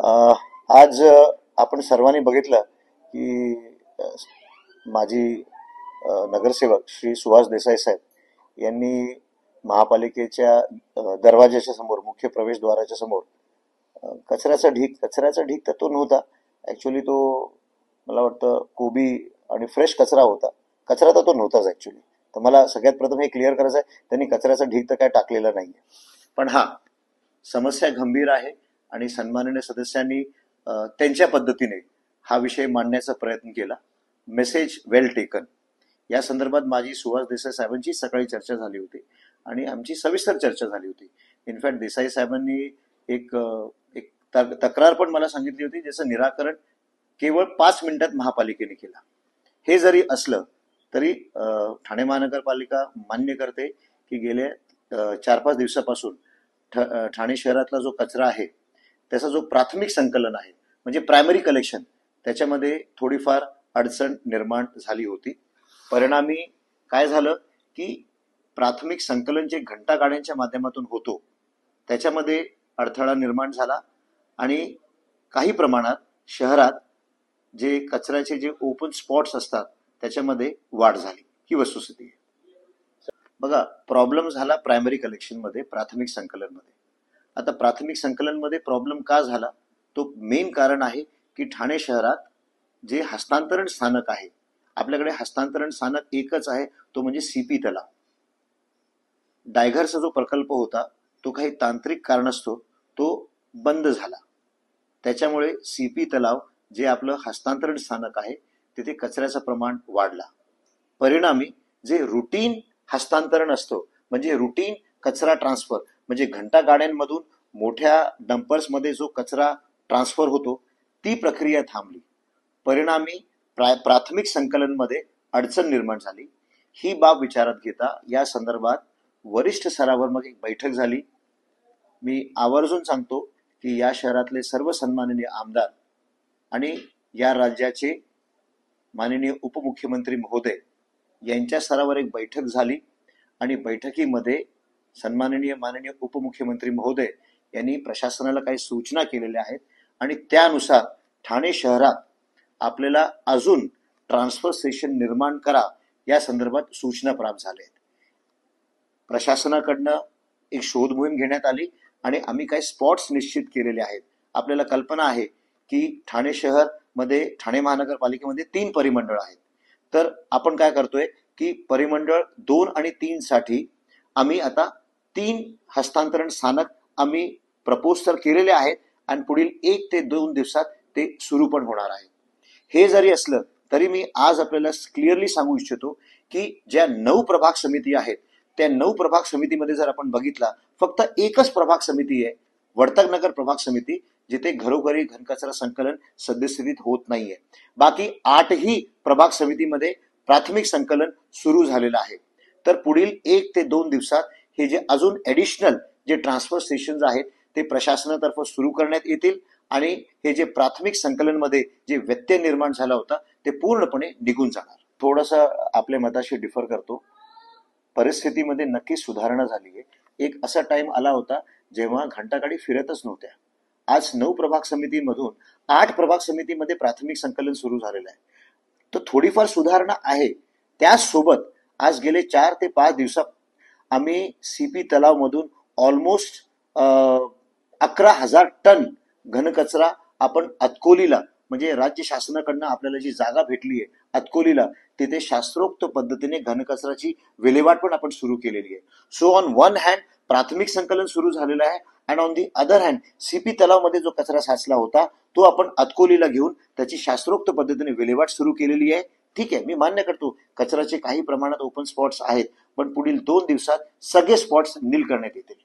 अ, आज आपण सर्वांनी बघितलं की माजी नगरसेवक श्री सुहास देसाई साहेब यांनी महापालिकेच्या दरवाजाच्या समोर, मुख्य प्रवेशद्वाराच्या समोर कचऱ्याचा ढीग तर तो नव्हता. ॲक्च्युली तो मला वाटतं कोबी आणि फ्रेश कचरा होता. कचरा तर तो नव्हताच ॲक्च्युली. तर मला सगळ्यात प्रथम हे क्लिअर करायचं आहे, त्यांनी कचऱ्याचा ढीग तर काय टाकलेला नाही आहे. पण हा समस्या गंभीर आहे आणि सन्माननीय सदस्यांनी त्यांच्या पद्धतीने हा विषय मांडण्याचा प्रयत्न केला. मेसेज वेल टेकन. या संदर्भात माझी सुहास देसाई साहेबांची सकाळी चर्चा झाली होती आणि आमची सविस्तर चर्चा झाली होती. इनफॅक्ट देसाई साहेबांनी एक एक तक्रार पण मला सांगितली होती, ज्याचं निराकरण केवळ 5 मिनिटात महापालिकेने केलं. हे जरी असलं तरी ठाणे महानगरपालिका मान्य करते की गेल्या 4-5 दिवसापासून ठाणे शहरातला जो कचरा आहे त्याचा जो प्राथमिक संकलन आहे, म्हणजे प्रायमरी कलेक्शन, त्याच्यामध्ये थोडीफार अडचण निर्माण झाली होती. परिणामी काय झालं की प्राथमिक संकलन जे घंटागाड्यांच्या माध्यमातून होतो त्याच्यामध्ये अडथळा निर्माण झाला आणि काही प्रमाणात शहरात जे कचऱ्याचे जे ओपन स्पॉट्स असतात त्याच्यामध्ये वाढ झाली. ही वस्तुस्थिती आहे. बघा, प्रॉब्लेम झाला प्रायमरी कलेक्शनमध्ये, प्राथमिक संकलनमध्ये. आता प्राथमिक संकलनमध्ये प्रॉब्लेम का झाला, तो मेन कारण आहे की ठाणे शहरात जे हस्तांतरण स्थानक आहे, आपल्याकडे हस्तांतरण स्थानक एकच आहे, तो म्हणजे सीपी तलाव. डायघरचा जो प्रकल्प होता तो काही तांत्रिक कारणास्तव तो बंद झाला. त्याच्यामुळे सीपी तलाव जे आपलं हस्तांतरण स्थानक आहे तिथे कचऱ्याचं प्रमाण वाढला. परिणामी जे रुटीन हस्तांतरण असतो, म्हणजे रुटीन कचरा ट्रान्सफर, म्हणजे घंटा गाड्यांमधून मोठ्या डंपर्समध्ये जो कचरा ट्रान्सफर होतो, ती प्रक्रिया थांबली. परिणामी प्राथमिक संकलनमध्ये अडचण निर्माण झाली. ही बाब विचारात घेता या संदर्भात वरिष्ठ स्तरावर मग एक बैठक झाली. मी आवर्जून सांगतो की या शहरातले सर्व सन्माननीय आमदार आणि या राज्याचे माननीय उपमुख्यमंत्री महोदय यांच्या स्तरावर एक बैठक झाली आणि बैठकीमध्ये माननीय उपमुख्यमंत्री महोदय यांनी प्रशासनाला काही सूचना केलेल्या आहेत आणि त्यानुसार ठाणे शहरात आपल्याला अजून ट्रान्सफर स्टेशन निर्माण करा या संदर्भात सूचना प्राप्त झाल्या आहेत. प्रशासनाकडनं एक शोध मोहीम घेण्यात आली आणि आम्ही काही स्पॉट्स निश्चित केलेले आहेत. आपल्याला कल्पना आहे की ठाणे शहर मध्ये, ठाणे महानगरपालिकेमध्ये 3 परिमंडळ आहेत. तर आपण काय करतोय की परिमंडळ 2 आणि 3 साठी आम्ही आता 3 हस्तांतरण स्थानक आम्ही प्रपोज तर केलेले आहेत आणि पुढील 1 ते 2 दिवसात ते सुरू पण होणार आहे. हे जरी असलं तरी मी आज आपल्याला क्लिअरली सांगू इच्छितो की ज्या 9 प्रभाग समिती आहेत त्या 9 प्रभाग समितीमध्ये जर आपण बघितला, फक्त एकच प्रभाग समिती आहे, वर्तक नगर प्रभाग समिती, जिथे घरोघरी घनकचरा संकलन सद्यस्थितीत होत नाहीये. बाकी 8ही प्रभाग समितीमध्ये प्राथमिक संकलन सुरू झालेलं आहे. तर पुढील 1 ते 2 दिवसात हे जे अजून ऍडिशनल जे ट्रान्सफर स्टेशन आहेत ते प्रशासनातर्फे सुरू करण्यात येतील आणि हे जे प्राथमिक संकलनमध्ये जे व्यत्यय निर्माण झाला होता ते पूर्णपणे निघून जाणार. थोडंसं आपल्या मताशी डिफर करतो. परिस्थितीमध्ये नक्कीच सुधारणा झाली आहे. एक असा टाइम आला होता जेव्हा घंटागाडी फिरतच नव्हत्या. आज 9 प्रभाग समितीमधून 8 प्रभाग समितीमध्ये प्राथमिक संकलन सुरू झालेलं आहे. तर थोडीफार सुधारणा आहे. त्याचसोबत आज गेले 4 ते 5 दिवसात आम्ही सीपी तलावमधून ऑलमोस्ट 11,000 टन घनकचरा आपण अतकोलीला, म्हणजे राज्य शासनाकडनं आपल्याला जी जागा भेटली आहे अतकोलीला, तिथे शास्त्रोक्त पद्धतीने घनकचऱ्याची विल्हेवाट पण आपण सुरू केलेली आहे. सो ऑन वन हँड प्राथमिक संकलन सुरू झालेलं आहे and on the other hand CP तलावमध्ये जो कचरा साचला होता तो आपण अतकोलीला घेऊन त्याची शास्त्रोक्त पद्धतीने विल्हेवाट सुरू केलेली आहे. ठीक आहे, मी मान्य करतो कचऱ्याचे काही प्रमाणात ओपन स्पॉट्स आहेत, पण पुढील 2 दिवसात सगळे स्पॉट्स नील करण्यात येतील.